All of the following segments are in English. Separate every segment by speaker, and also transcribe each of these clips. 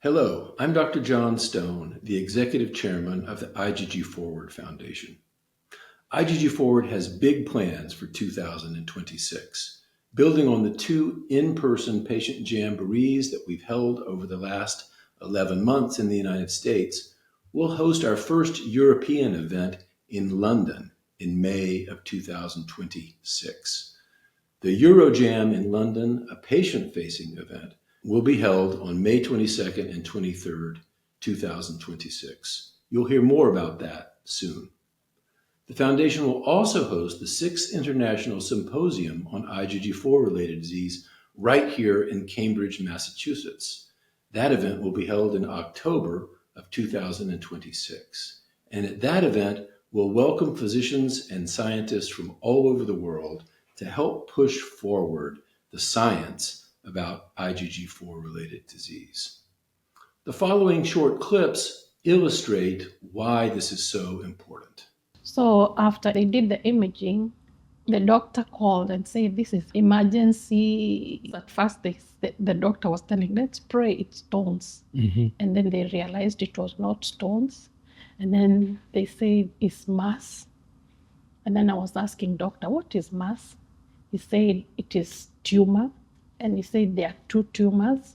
Speaker 1: Hello, I'm Dr. John Stone, the Executive Chairman of the IgG Forward Foundation. IgG Forward has big plans for 2026, building on the two in-person patient Jamborees that we've held over the last 11 months in the United States. We'll host our first European event in London in May of 2026. The EuroJAM in London, a patient-facing event, will be held on May 22nd and 23rd, 2026. You'll hear more about that soon. The Foundation will also host the 6th International Symposium on IgG4-Related Disease right here in Cambridge, Massachusetts. That event will be held in October of 2026. And at that event, we'll welcome physicians and scientists from all over the world to help push forward the science about IgG4-related disease. The following short clips illustrate why this is so important.
Speaker 2: So after they did the imaging, the doctor called and said, this is emergency. At first, the doctor was telling, let's pray it's stones. Mm-hmm. And then they realized it was not stones. And then they said it's mass. And then I was asking doctor, what is mass? He said it is tumor. And he said there are two tumors.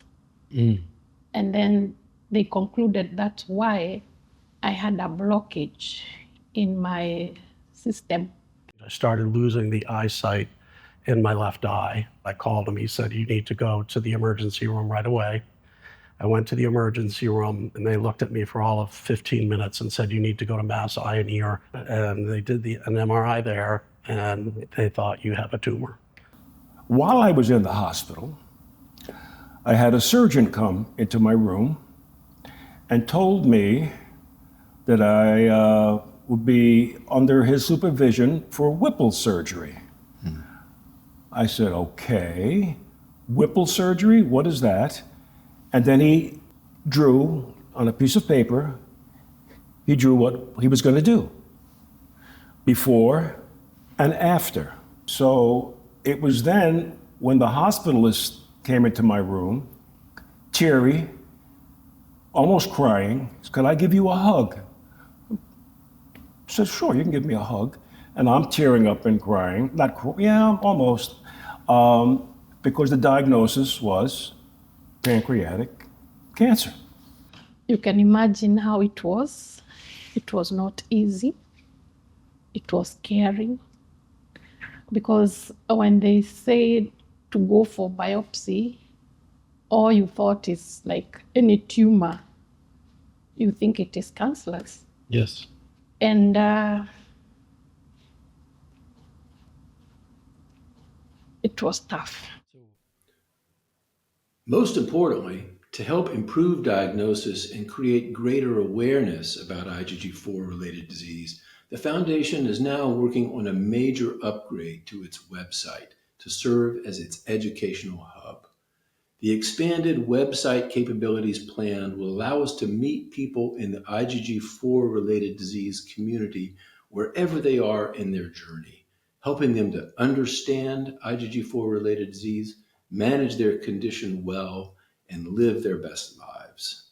Speaker 2: Mm. And then they concluded that's why I had a blockage in my system.
Speaker 3: I started losing the eyesight in my left eye. I called him. He said, you need to go to the emergency room right away. I went to the emergency room and they looked at me for all of 15 minutes and said, you need to go to Mass Eye and Ear. And they did an MRI there and they thought you have a tumor.
Speaker 4: While I was in the hospital, I had a surgeon come into my room and told me that I would be under his supervision for Whipple surgery. I said, okay, Whipple surgery, what is that? And then he drew on a piece of paper, he drew what he was going to do, before and after. So it was then when the hospitalist came into my room, teary, almost crying, said, could I give you a hug? I said, sure, you can give me a hug. And I'm tearing up and crying, almost, because the diagnosis was pancreatic cancer.
Speaker 2: You can imagine how it was. It was not easy. It was scary. Because when they said to go for biopsy, all you thought is like any tumor, you think it is cancerous.
Speaker 3: Yes.
Speaker 2: And it was tough.
Speaker 1: Most importantly, to help improve diagnosis and create greater awareness about IgG4-related disease, the Foundation is now working on a major upgrade to its website to serve as its educational hub. The expanded website capabilities plan will allow us to meet people in the IgG4-related disease community wherever they are in their journey, helping them to understand IgG4-related disease, manage their condition well, and live their best lives.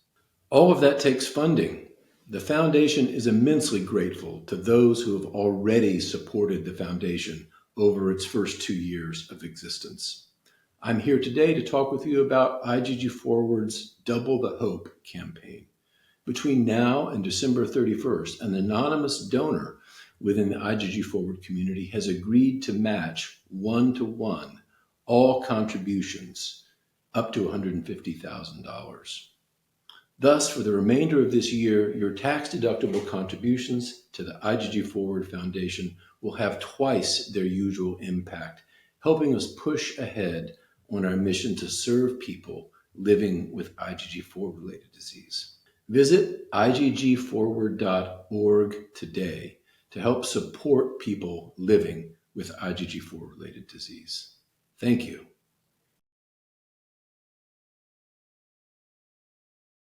Speaker 1: All of that takes funding. The Foundation is immensely grateful to those who have already supported the Foundation over its first 2 years of existence. I'm here today to talk with you about IgG Forward's Double the Hope campaign. Between now and December 31st, an anonymous donor within the IgG Forward community has agreed to match 1-to-1 all contributions up to $150,000. Thus, for the remainder of this year, your tax-deductible contributions to the IgG Forward Foundation will have twice their usual impact, helping us push ahead on our mission to serve people living with IgG4-related disease. Visit IgGforward.org today to help support people living with IgG4-related disease. Thank you.